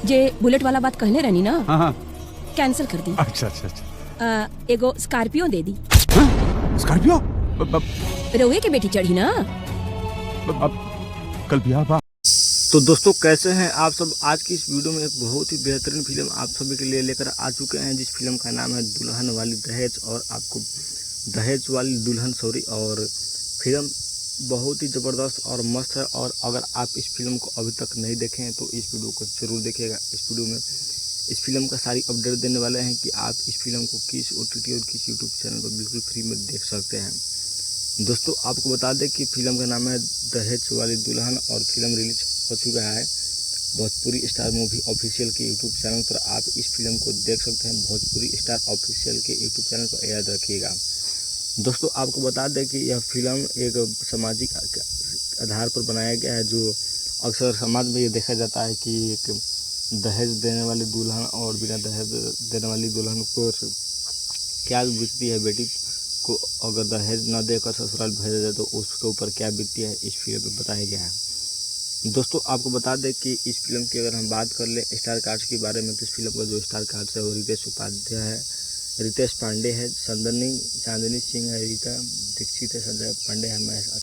जे bullet वाला बात कहले रहनी ना, हाँ हाँ। कैंसिल कर दी। अच्छा अच्छा अच्छा। एगो स्कॉर्पियो दे दी। स्कॉर्पियो? रउए के बेटी चढ़ी ना। अब कल ब्याह बा। तो दोस्तों कैसे हैं आप सब। आज की इस वीडियो में एक बहुत ही बेहतरीन फिल्म आप सभी के लिए लेकर आ चुके हैं, जिस फिल्म का नाम है दुल्हन वाली दहेज, और आपको दहेज वाली दुल्हन सॉरी। और फिल्म बहुत ही ज़बरदस्त और मस्त है, और अगर आप इस फिल्म को अभी तक नहीं देखे हैं तो इस वीडियो को ज़रूर देखिएगा। इस वीडियो में इस फिल्म का सारी अपडेट देने वाले हैं कि आप इस फिल्म को किस OTT और किस यूट्यूब चैनल पर बिल्कुल फ्री में देख सकते हैं। दोस्तों आपको बता दें कि फिल्म का नाम है दहेज वाली दुल्हन, और फिल्म रिलीज हो चुका है भोजपुरी स्टार मूवी ऑफिशियल के यूट्यूब चैनल पर। आप इस फिल्म को देख सकते हैं भोजपुरी स्टार ऑफिशियल के यूट्यूब चैनल पर, याद रखिएगा। दोस्तों आपको बता दें कि यह फिल्म एक सामाजिक आधार पर बनाया गया है, जो अक्सर समाज में ये देखा जाता है कि एक दहेज देने वाली दुल्हन और बिना दहेज देने वाली दुल्हन को क्या बीतती है, बेटी को अगर दहेज न देकर ससुराल भेजा जाए तो उसके ऊपर क्या बीतती है, इस फिल्म में बताया गया है। दोस्तों आपको बता दें कि इस फिल्म की अगर हम बात कर लें स्टार कास्ट के बारे में, तो इस फिल्म का जो स्टार कास्ट है वो रितेश उपाध्याय है, रितेश पांडे है, चांदनी सिंह है, रीता दीक्षित है, संजय पांडे है, महेश